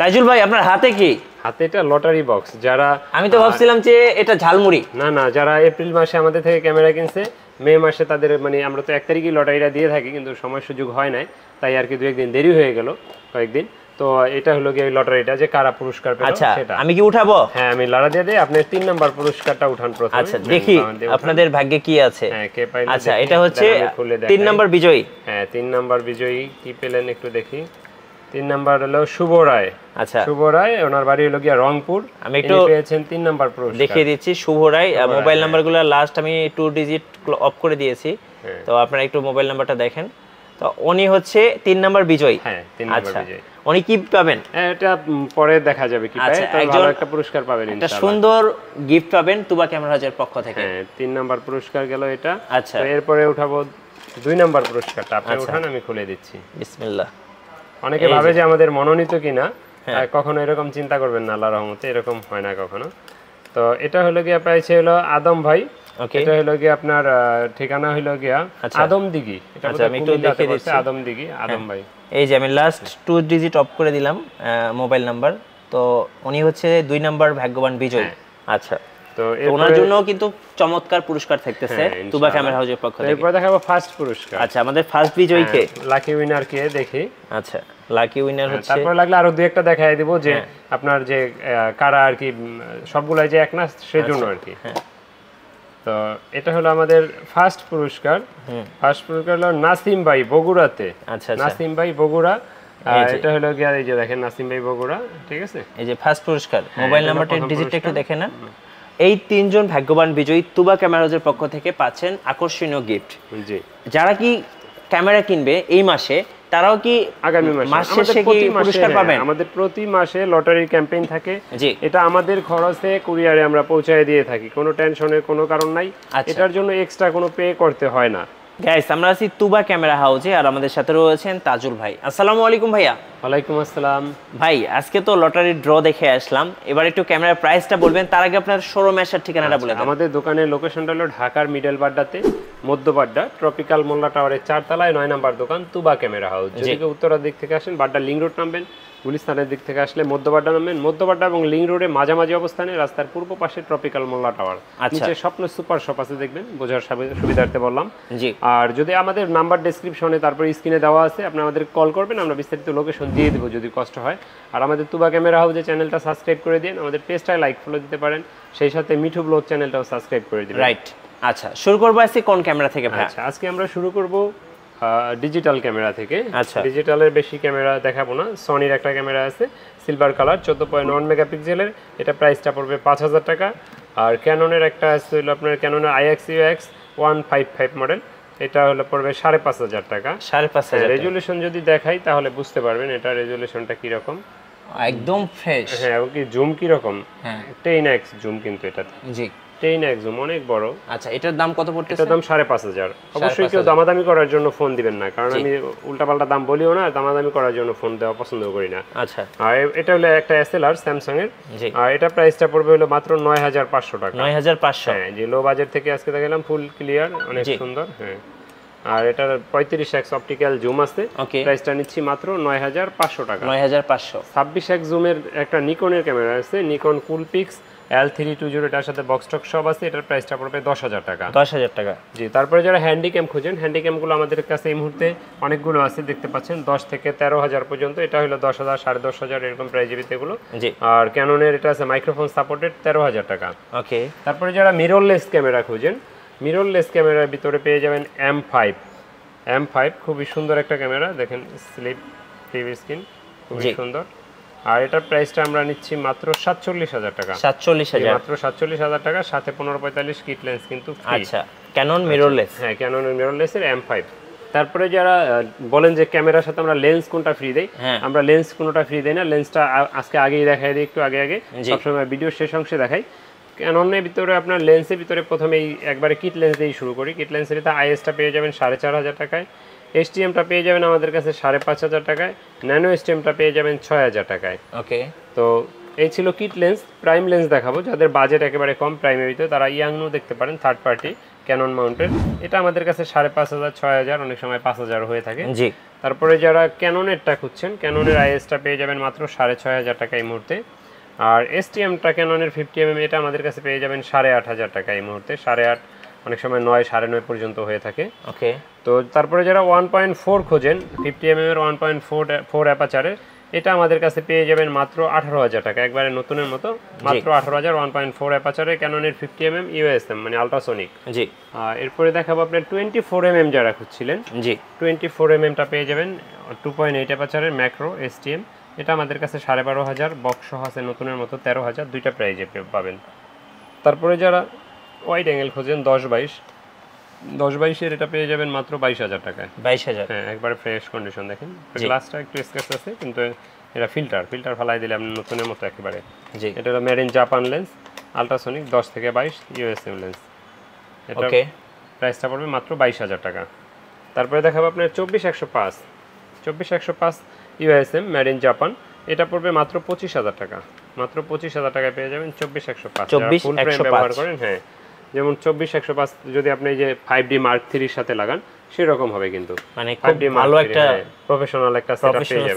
তাইজুল ভাই আপনার হাতে কি? হাতে এটা লটারি বক্স। যারা আমি তো ভাবছিলাম যে এটা ঝালমুড়ি। না, যারা এপ্রিল মাসে আমাদের থেকে ক্যামেরা কিনছে, মে মাসে তাদের মানে আমরা তো 1 তারিখই লটারিটা দিয়ে থাকি, কিন্তু সময় সুযোগ হয় নাই, তাই আর কি 2-1 দিন দেরি হয়ে গেল, কয়েকদিন। তো এটা হলো কি লটারিটা যে কারা পুরস্কার পেল সেটা। আমি কি উঠাবো? হ্যাঁ, আমি লড়া দিয়ে দেই। আপনি 3 নাম্বার পুরস্কারটা উঠান প্রথমে। আচ্ছা, দেখি আপনাদের ভাগ্যে কি আছে। হ্যাঁ, কে পাইলো? আচ্ছা, এটা হচ্ছে 3 নাম্বার বিজয়ী। হ্যাঁ, 3 নাম্বার বিজয়ী কি পেলেন একটু দেখি। 3 নাম্বার হলো শুভ রায়। আচ্ছা, শুভ রায়, ওনার বাড়ি হলো গিয়া রংপুর। আমি একটু পেয়েছেন 3 নাম্বার পুরস্কার। দেখিয়ে দিচ্ছি শুভ রায়। মোবাইল নাম্বারগুলো লাস্ট আমি 2 ডিজিট অফ করে দিয়েছি, তো আপনারা একটু মোবাইল নাম্বারটা দেখেন। তো উনি হচ্ছে 3 নাম্বার বিজয়ী। হ্যাঁ, 3 নাম্বার বিজয়ী। উনি কি পাবেন এটা পরে দেখা যাবে কি পায়। তো ভালো একটা পুরস্কার পাবেন ইনশাআল্লাহ। একটা সুন্দর গিফট পাবেন তুবা ক্যামেরা হাউসের পক্ষ থেকে। হ্যাঁ, 3 নাম্বার পুরস্কার গেল এটা। আচ্ছা, তো এরপরে উঠাবো 2 নাম্বার পুরস্কারটা। আপনি উঠান, আমি খুলে দিচ্ছি। বিসমিল্লাহ। অনেকে ভাবে যে আমাদের মনোনীত কিনা, কখনো এরকম চিন্তা করবেন না, আল্লাহর রহমতে এরকম হয় না কখনো। তো এটা হলো গিয়া পাইছে হলো আদম ভাই। এটা হলো গিয়া আপনার ঠিকানা হলো গিয়া আদমদিঘি। এটা আমি একটু দেখিয়ে দিচ্ছি। আদমদিঘি, আদম ভাই। এই যে আমি লাস্ট 2 ডিজিট অফ করে দিলাম মোবাইল নাম্বার। তো উনি হচ্ছে 2 নাম্বার ভাগ্যবান বিজয়ী। আচ্ছা, তো ওনার জন্য কিন্তু চমৎকার পুরস্কার থাকতেছে তুবা ক্যামেরা হাউসের পক্ষ থেকে। এরপর দেখাবো ফার্স্ট পুরস্কার। আচ্ছা, আমাদের ফার্স্ট বিজয়ী কে? লাকি উইনার কে দেখি। আচ্ছা, লাকি উইনার হচ্ছে, তারপর লাগলে আরো 2-1টা দেখাই দেব যে আপনার যে কারা আর কি সবগুলাই যে এক না সেজন্য আর কি। তো এটা হলো আমাদের ফার্স্ট পুরস্কার। ফার্স্ট পুরস্কার হলো নাসিম ভাই বগুড়াতে। আচ্ছা, নাসিম ভাই বগুড়া। এটা হলো গিয়া এই যে দেখেন নাসিম ভাই বগুড়া, ঠিক আছে? এই যে ফার্স্ট পুরস্কার। মোবাইল নাম্বারটা ডিজিটটা একটু দেখেন না। এই 3 জন ভাগ্যবান বিজয়ী তুবা ক্যামেরা হাউসের পক্ষ থেকে পাচ্ছেন আকর্ষণীয় গিফট। জি, যারা কি ক্যামেরা কিনবে এই মাসে তারাও কি আগামী মাসে শেষে কি পুরস্কার পাবেন? আমাদের প্রতি মাসে লটারি ক্যাম্পেইন থাকে। এটা আমাদের খরচে কুরিয়ারে আমরা পৌঁছায় দিয়ে থাকি, কোনো টেনশনের কোনো কারণ নাই। এটার জন্য এক্সট্রা কোনো পে করতে হয় না। গাইস, আমরা আছি তুবা ক্যামেরা হাউসে, আর আমাদের সাথে রয়েছেন তাজুল ভাই। আসসালামু আলাইকুম ভাইয়া। ওয়ালাইকুম আসসালাম ভাই। আজকে তো লটারি ড্র দেখে আসলাম, এবার একটু ক্যামেরার প্রাইসটা বলবেন, তার আগে আপনার শোরুম এর ঠিকানাটা বলে দেন। আমাদের দোকানের লোকেশনটা হলো ঢাকার মিডল বাড্ডাতে, মধ্যবাড্ডা ট্রপিক্যাল মোল্লা টাওয়ারের 4 তলায় 9 নাম্বার দোকান তুবা ক্যামেরা হাউস। যদি কেউ উত্তরার দিক থেকে আসেন বাড্ডা লিং রোড নামবেন, গুলিস্তানের দিক থেকে আসলে মধ্যবাড্ডা নামবেন। মধ্যবাড্ডা এবং লিং রোডের মাঝামাঝি অবস্থানে রাস্তার পূর্ব পাশে ট্রপিক্যাল মোল্লা টাওয়ার, নিচে স্বপ্ন সুপার শপ আছে, দেখবেন, বোঝার সুবিধার্থে বললাম। আর যদি আমাদের নাম্বার ডেসক্রিপশনে তারপর স্ক্রিনে দেওয়া আছে, আপনি আমাদের কল করবেন, আমরা বিস্তারিত লোকেশন দিয়ে দেবো যদি কষ্ট হয়। আর আমাদের তুবা ক্যামেরা হাউসের চ্যানেলটা সাবস্ক্রাইব করে দিন, আমাদের পেজটায় লাইক ফলো দিতে পারেন, সেই সাথে মিঠু ব্লগ চ্যানেলটাও সাবস্ক্রাইব করে দিবেন। রাইট। আচ্ছা, শুরু করবো আজকে কোন ক্যামেরা থেকে ভাই? আচ্ছা, আজকে আমরা শুরু করব ডিজিটাল ক্যামেরা থেকে। আচ্ছা, ডিজিটালের বেশি ক্যামেরা দেখাবো না। সনির একটা ক্যামেরা আছে সিলভার কালার 14.1 মেগাপিক্সেলের, এটা প্রাইসটা পড়বে 5000 টাকা। আর ক্যাননের একটা আছে হলো আপনার ক্যাননের IX 155 মডেল, এটা হলো পড়বে 5500 টাকা। 5500। রেজুলেশন যদি দেখাই তাহলে বুঝতে পারবেন এটা রেজুলেশনটা কি রকম। একদম ফ্রেশ। হ্যাঁ, এবং কি জুম কি রকম? 10x জুম কিন্তু এটা। জি, 10x জুম, অনেক বড়। আচ্ছা, এটার দাম কত পড়তেছে? এটার দাম 5500। অবশ্যই কেউ দামাদামি করার জন্য ফোন দিবেন না, কারণ আমি উল্টাপাল্টা দাম বলিও না, দামাদামি করার জন্য ফোন দেওয়া পছন্দ করি না। আচ্ছা, আর এটা হলো একটা SLR স্যামসাং এর, আর এটা প্রাইসটা পড়বে হলো মাত্র 9500 টাকা। 9500। হ্যাঁ, যে লো বাজেট থেকে আজকে দেখালাম, ফুল ক্লিয়ার, অনেক সুন্দর। হ্যাঁ, আর এটার 35x অপটিক্যাল জুম আছে, প্রাইসটা নিচ্ছি মাত্র 9500 টাকা। 9500। 26x জুমের একটা নিকনের ক্যামেরা আছে, নিকন কুলপিক্স L320, এটার সাথে বক্স টক সব আছে, এটার প্রাইসটা পড়বে 10000 টাকা। 10000 টাকা। জি, তারপরে যারা হ্যান্ডিক্যাম খুঁজেন, হ্যান্ডিক্যামগুলো আমাদের কাছে এই মুহূর্তে অনেকগুলো আছে, দেখতে পাচ্ছেন 10 থেকে 13000 পর্যন্ত। এটা হলো 10000, 10500 এরকম প্রাইস জিবিতে এগুলো। আর ক্যাননের এটা আছে মাইক্রোফোন সাপোর্টেড 13000 টাকা। ওকে। তারপরে যারা মিররলেস ক্যামেরা খুঁজেন, মিররলেস ক্যামেরার ভিতরে পেয়ে যাবেন M5 খুবই সুন্দর একটা ক্যামেরা, দেখেন স্লিপ টিভি স্ক্রিন, খুবই সুন্দর। আর এটার প্রাইসটা আমরা নিচ্ছি মাত্র 47000 টাকা। 47000, মাত্র 47000 টাকা, সাথে 1545 কিট লেন্স কিন্তু ফ্রি। আচ্ছা, ক্যানন মিররলেস। হ্যাঁ, ক্যাননের মিররলেসের M5। তারপরে যারা বলেন যে ক্যামেরার সাথে আমরা লেন্স কোনটা ফ্রি দেই, আমরা লেন্স কোনটা ফ্রি দেই না, লেন্সটা আজকে আগেই দেখাই দিই, একটু আগে সবসময় ভিডিও শেষ অংশে দেখাই। ক্যাননের ভিতরে আপনার লেন্সের ভিতরে প্রথমেই একবারে কিট লেন্স দিয়েই শুরু করি। কিট লেন্সের IS-টা পেয়ে যাবেন 4500 টাকায়, STM-টা পেয়ে যাবেন আমাদের কাছে 5500 টাকায়, ন্যানো STM-টা পেয়ে যাবেন 6000 টাকায়। ওকে। তো এই ছিল কিট লেন্স। প্রাইম লেন্স দেখাবো, যাদের বাজেট একেবারে কম প্রাইমের ভিতরে, তারা ইয়াংনো দেখতে পারেন, থার্ড পার্টি ক্যানন মাউন্টেড, এটা আমাদের কাছে 5,500 6,000 অনেক সময় 5,000 হয়ে থাকে। জি। তারপরে যারা ক্যাননেরটা খুঁজছেন, ক্যাননের আইএসটা পেয়ে যাবেন মাত্র 6,500 টাকা এই মুহূর্তে। আর এসটিএমটা ক্যাননের 50mm এটা আমাদের কাছে পেয়ে যাবেন 8,500 টাকা এই মুহূর্তে। 8.5 অনেক সময় 9 9.5 পর্যন্ত হয়ে থাকে। ওকে। তো তারপরে যারা 1.4 খোঁজেন 50mm এর 1.4 অ্যাপাচারের, এটা আমাদের কাছে পেয়ে যাবেন মাত্র 18,000 টাকা, একবারে নতুনের মতো মাত্র 18,000 1.4 অ্যাপাচারে ক্যাননের 50mm ইউএসএম মানে আল্ট্রাসোনিক। জি। এরপরে দেখাবো আপনার 24mm যারা খুঁজছিলেন। জি। 24mmটা পেয়ে যাবেন 2.8 অ্যাপাচারের ম্যাক্রো এসটিএম, এটা আমাদের কাছে 12,500 বক্স সহ আছে নতুনের মতো 13,000, দুইটা প্রাইজে পাবেন। তারপরে যারা ওয়াইড অ্যাঙ্গেল খোঁজেন 10-22 এর এটা পেয়ে যাবেন মাত্র 22,000 টাকায়। 22,000? হ্যাঁ, একবারে ফ্রেশ কন্ডিশন। দেখেন গ্লাসটা একটু স্ক্র্যাচ আছে, কিন্তু এটা ফিল্টার ফালাই দিলে আপনি নতুনের মতো একেবারে। জি। এটা হলো made in Japan lens, ultrasonic 10 থেকে 22 ইউএসএম লেন্স। এটা প্রাইসটা পড়বে মাত্র 22,000 টাকা। তারপরে দেখাবো আপনার 24-105 ইউএসএম মেড ইন জাপান, এটা পড়বে মাত্র 25,000 টাকা। মাত্র 25,000 টাকায় পেয়ে যাবেন 24-105 ফুল ফ্রেম ব্যবহার করেন। হ্যাঁ, যেমন 24-105 যদি আপনি এই যে 5D Mark III এর সাথে লাগান সেরকম হবে, কিন্তু মানে খুব ভালো একটা প্রফেশনাল একটা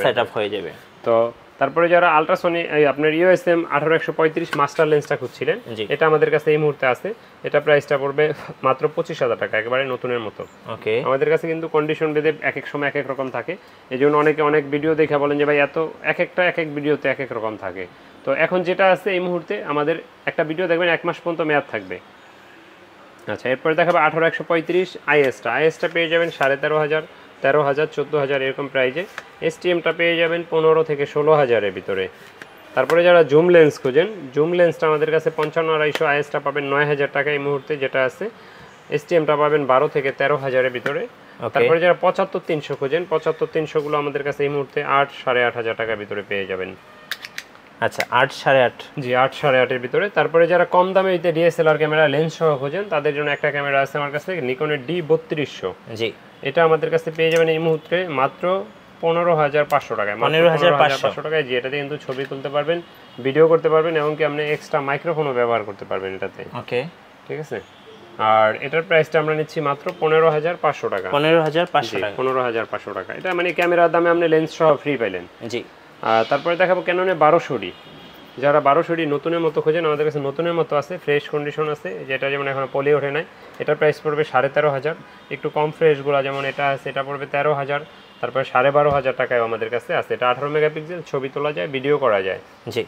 সেটআপ হয়ে যাবে। তো তারপরে যারা আল্ট্রাসোনিক আপনার ইউএসএম 18-135 মাস্টার লেন্সটা খুঁজছিলেন, এটা আমাদের কাছে এই মুহূর্তে আছে, এটা প্রাইসটা পড়বে মাত্র 25,000 টাকা, একেবারে নতুনের মতো। ওকে। আমাদের কাছে কিন্তু কন্ডিশন ভেদে এক এক সময় এক এক রকম থাকে, এই জন্য অনেকে অনেক ভিডিও দেখে বলেন যে ভাই এত এক এক ভিডিওতে এক এক রকম থাকে। তো এখন যেটা আছে এই মুহূর্তে আমাদের একটা ভিডিও দেখবেন 1 মাস পর্যন্ত মেয়াদ থাকবে। আচ্ছা, এরপরে দেখাবে 18-135 আইএসটা পেয়ে যাবেন 13,500 13,000 14,000 এরকম প্রাইজে। এসটিএমটা পেয়ে যাবেন 15 থেকে 16,000 এর ভিতরে। তারপরে যারা জুম লেন্স খোঁজেন, জুম লেন্সটা আমাদের কাছে 55-250 আইএসটা পাবেন 9,000 টাকা এই মুহূর্তে যেটা আছে। এসটিএমটা পাবেন 12 থেকে 13,000 এর ভিতরে। তারপরে যারা 75-300 খোঁজেন, 75-300 গুলো আমাদের কাছে এই মুহূর্তে 8-8,500 টাকার ভিতরে পেয়ে যাবেন। আচ্ছা, 8-8.5? জি, 8-8.5 এর ভিতরে। তারপরে যারা কম দামে ডিএসএলআর ক্যামেরা লেন্স সহ খোঁজেন, তাদের জন্য একটা ক্যামেরা আছে আমার কাছে, নিকনের D3200। জি। এটা আমাদের কাছে পেয়ে যাবেন এই মুহূর্তে মাত্র 15,500 টাকায়। 15,500 টাকায়। জি, এটাতে কিন্তু ছবি তুলতে পারবেন, ভিডিও করতে পারবেন, এমনকি আপনি এক্সট্রা মাইক্রোফোনও ব্যবহার করতে পারবেন এটাতে। ওকে, ঠিক আছে। আর এটার প্রাইসটা আমরা নিচ্ছি মাত্র 15,500 টাকা। 15,500 টাকা? 15,500 টাকা। এটা মানে ক্যামেরার দামে আপনি লেন্স সহ ফ্রি পাইলেন। জি। তারপরে দেখাবো ক্যাননে 1200D। যারা 1200D নতুনের মতো খোঁজেন, আমাদের কাছে নতুনের মতো আছে, ফ্রেশ কন্ডিশন আছে, যেটা যেমন এখন পলি ওঠে নাই। এটার প্রাইস পড়বে 13,500। একটু কম ফ্রেশগুলো যেমন এটা আছে, এটা পড়বে 13,000। তারপরে 12,500 টাকায় আমাদের কাছে আছে। এটা 18 মেগাপিক্সেল, ছবি তোলা যায়, ভিডিও করা যায়। জি।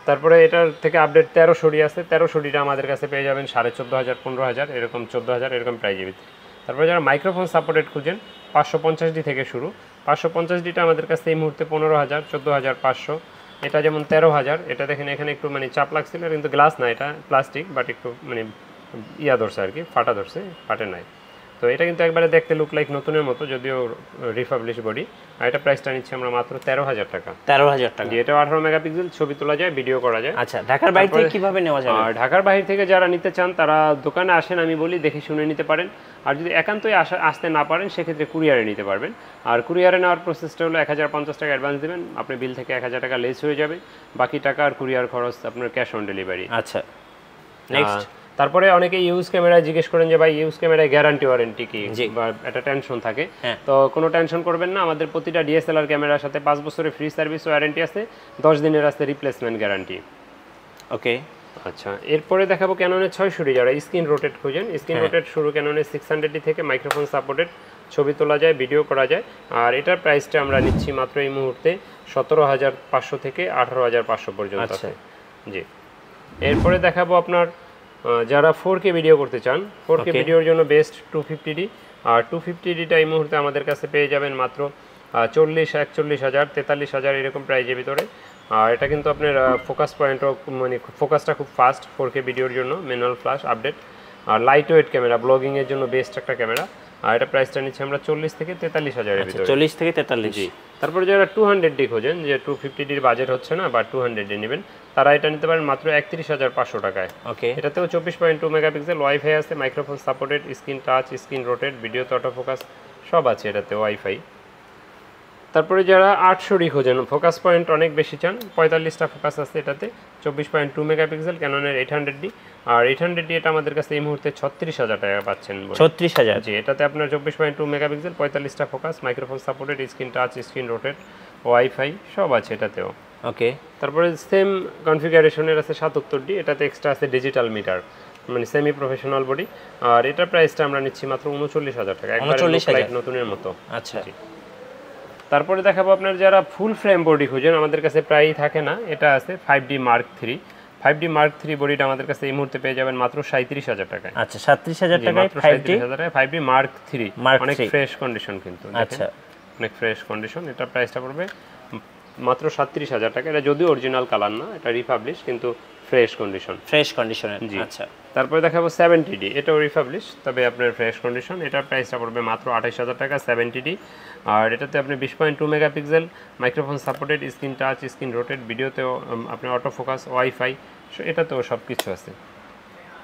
তারপরে এটার থেকে আপডেট 1300D আছে। 1300Dটা আমাদের কাছে পেয়ে যাবেন 14,500 15,000 এরকম 14,000 এরকম প্রাইজের ভিতরে। তারপরে যারা মাইক্রোফোন সাপোর্টেড খুঁজেন, 550D থেকে শুরু। 550Dটা আমাদের কাছে এই মুহূর্তে 15,000 14,500। এটা যেমন 13,000। এটা দেখেন এখানে একটু মানে চাপ লাগছিল, কিন্তু গ্লাস না, এটা প্লাস্টিক, বাট একটু মানে ধরছে আর কি, ফাটা ধরছে, ফাটে নাই। তো এটা কিন্তু একবারে দেখতে লুক লাইক নতুনের মতো, যদিও রিফাবলিশ বডি। আর এটা প্রাইসটা নিচ্ছে আমরা মাত্র 13,000 টাকা। 13,000 টাকা? এটা 18 মেগাপিক্সেল, ছবি তোলা যায়, ভিডিও করা যায়। আচ্ছা, ঢাকার বাইরে থেকে কিভাবে নেওয়া যাবে? আর ঢাকার বাইরে থেকে যারা নিতে চান তারা দোকানে আসেন, আমি বলি দেখে শুনে নিতে পারেন। আর যদি একান্তই আসতে না পারেন, সেক্ষেত্রে কুরিয়ারে নিতে পারবেন। আর কুরিয়ারে নেওয়ার প্রসেসটা হলো 1,050 টাকা অ্যাডভান্স দেবেন, আপনি বিল থেকে 1,000 টাকা লেস হয়ে যাবে, বাকি টাকা আর কুরিয়ার খরচ আপনার ক্যাশ অন ডেলিভারি। আচ্ছা, নেক্সট। তারপরে অনেকে ইউজ ক্যামেরা জিজ্ঞেস করেন যে ভাই ইউজ ক্যামেরায় গ্যারান্টি ওয়ারেন্টি কি, বা একটা টেনশন থাকে। তো কোনো টেনশন করবেন না, আমাদের প্রতিটা ডিএসএলআর ক্যামেরার সাথে 5 বছরের ফ্রি সার্ভিস ওয়ারেন্টি আছে, 10 দিনের আছে রিপ্লেসমেন্ট গ্যারান্টি। ওকে। আচ্ছা, এরপরে দেখাবো ক্যাননের 600D। যারা স্ক্রিন রোটেট খুঁজেন, স্ক্রিন রোটেট শুরু ক্যাননের 600D থেকে, মাইক্রোফোন সাপোর্টেড, ছবি তোলা যায়, ভিডিও করা যায়। আর এটার প্রাইসটা আমরা নিচ্ছি মাত্র এই মুহূর্তে 17,500 থেকে 18,500 পর্যন্ত আছে। জি। এরপরে দেখাবো আপনার যারা 4K ভিডিও করতে চান, 4K ভিডিওর জন্য বেস্ট 250D। আর 250Dটা এই মুহূর্তে আমাদের কাছে পেয়ে যাবেন মাত্র 40-41,000 43,000 এরকম প্রাইজের ভিতরে। আর এটা কিন্তু আপনার ফোকাস পয়েন্টও মানে ফোকাসটা খুব ফাস্ট 4K ভিডিওর জন্য, ম্যানুয়াল ফ্ল্যাশ আপডেট। আর লাইট ওয়েট ক্যামেরা, ব্লগিংয়ের জন্য বেস্ট একটা ক্যামেরা। আর এটা প্রাইসটা নিচ্ছে আমরা 40 থেকে 43,000 এর ভিতরে। 40 থেকে 43। জি। তারপরে যারা 200D খোঁজেন, যে 250Dর বাজেট হচ্ছে না বা 200D নেবেন, তারা এটা নিতে পারেন মাত্র 31,500 টাকায়। ওকে। এটাতেও 24.2 মেগাপিক্সেল, ওয়াইফাই আছে, microphone supported, screen touch, screen rotate, ভিডিওতে অটো ফোকাস সব আছে এটাতে, ওয়াইফাই। তারপরে যারা 800 খোঁজেন, ফোকাস পয়েন্ট অনেক বেশি চান, 45টা ফোকাস আছে এটাতে, 24.2 মেগাপিক্সেল ক্যাননের 800D। আর 800D এটা আমাদের কাছে এই মুহূর্তে 36,000 টাকা পাচ্ছেন। 36,000? জি, এটাতে আপনার 24.2 মেগাপিক্সেল, 45টা focus, microphone supported, screen touch, screen rotate, wifi সব আছে এটাতেও। ওকে। তারপরে সেম কনফিগারেশনের আছে 77D, এটাতে এক্সট্রা আছে ডিজিটাল মিটার, মানে সেমি প্রফেশনাল বডি। আর এটা প্রাইসটা আমরা নিচ্ছি মাত্র 39,000 টাকা, একবারে লাইট নতুনের মতো। আচ্ছা। তারপরে দেখাবো আপনার যারা ফুল ফ্রেম বডি খুঁজেন, আমাদের কাছে প্রায়ই থাকে না, এটা আছে 5D Mark III। 5D Mark III বডিটা আমাদের কাছে এই মুহূর্তে পেয়ে যাবেন মাত্র 37,000 টাকায়। আচ্ছা, 37,000 টাকায় 37,000 টাকায় 5D Mark III, অনেক ফ্রেশ কন্ডিশন কিন্তু। আচ্ছা, অনেক ফ্রেশ কন্ডিশন। এটা প্রাইসটা পড়বে মাত্র 37,000 টাকা। এটা যদিও অরিজিনাল কালার না, এটা রিপাবলিশ, কিন্তু ফ্রেশ কন্ডিশন। ফ্রেশ কন্ডিশনের। জি। আচ্ছা। তারপরে দেখাবো 70D, এটাও রিপাবলিশ, তবে আপনার ফ্রেশ কন্ডিশন। এটার প্রাইসটা পড়বে মাত্র 28,000 টাকা, 70D। আর এটাতে আপনি 20.2 megapixel, microphone supported, screen touch, screen rotate, ভিডিওতেও আপনি অটো ফোকাস, ওয়াইফাই, এটাতেও সব কিছু আছে।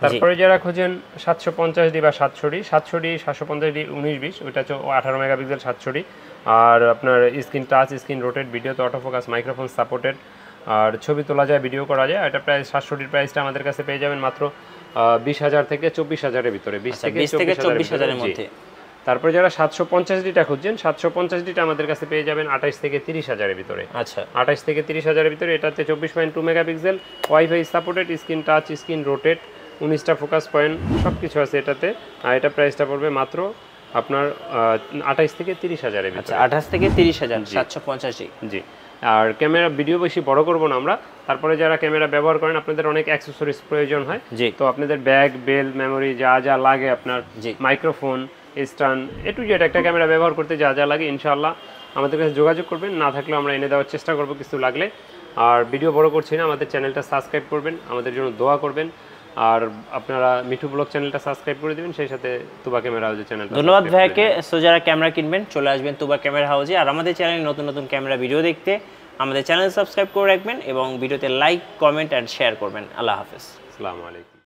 তারপরে যারা খোঁজেন 750D বা 700D, 750D 19-20, ওইটা হচ্ছে 18 মেগাপিক্সেল 700D। আর আপনার স্ক্রিন টাচ, স্ক্রিন রোটেট, ভিডিওতে অটো ফোকাস, মাইক্রোফোন সাপোর্টেড, আর ছবি তোলা যায়, ভিডিও করা যায়। এটা প্রায় 700Dর প্রাইসটা আমাদের কাছে পেয়ে যাবেন মাত্র 20,000 থেকে 24,000-এর ভিতরে, 20 থেকে 24,000-এর মধ্যে। তারপরে যারা 750Dটা খুঁজছেন, 750Dটা আমাদের কাছে পেয়ে যাবেন 28 থেকে 30,000-এর ভিতরে। আচ্ছা, 28 থেকে 30,000-এর ভিতরে। এটাতে 24.2 megapixel, wifi supported, screen touch, screen rotate, 19টা ফোকাস পয়েন্ট, সব কিছু আছে এটাতে। আর এটা প্রাইসটা পড়বে মাত্র আপনার 28 থেকে 30,000-এর ভিতরে। 28 থেকে 30,000, 750D। জি। আর ক্যামেরা, ভিডিও বেশি বড় করব না আমরা। তারপরে যারা ক্যামেরা ব্যবহার করেন, আপনাদের অনেক অ্যাকসেসরিজ প্রয়োজন হয়, তো আপনাদের ব্যাগ, বেল, মেমোরি, যা যা লাগে, আপনার মাইক্রোফোন, স্ট্যান্ড, টু জেড একটা ক্যামেরা ব্যবহার করতে যা যা লাগে, ইনশাআল্লাহ আমাদের কাছে যোগাযোগ করবেন। না থাকলেও আমরা এনে দেওয়ার চেষ্টা করব কিছু লাগলে। আর ভিডিও বড় করছি না, আমাদের চ্যানেলটা সাবস্ক্রাইব করবেন, আমাদের জন্য দোয়া করবেন। আর আপনারা মিঠু ব্লগ চ্যানেলটা সাবস্ক্রাইব করে দিবেন, সেই সাথে তুবা ক্যামেরা হাউসের চ্যানেলটা। ধন্যবাদ ভাইকে। সো যারা ক্যামেরা কিনবেন, চলে আসবেন তুবা ক্যামেরা হাউসে। আর আমাদের চ্যানেলে নতুন নতুন ক্যামেরা ভিডিও দেখতে আমাদের চ্যানেল সাবস্ক্রাইব করে রাখবেন এবং ভিডিওতে লাইক, কমেন্ট অ্যান্ড শেয়ার করবেন। আল্লাহ হাফেজ। আসসালামু আলাইকুম।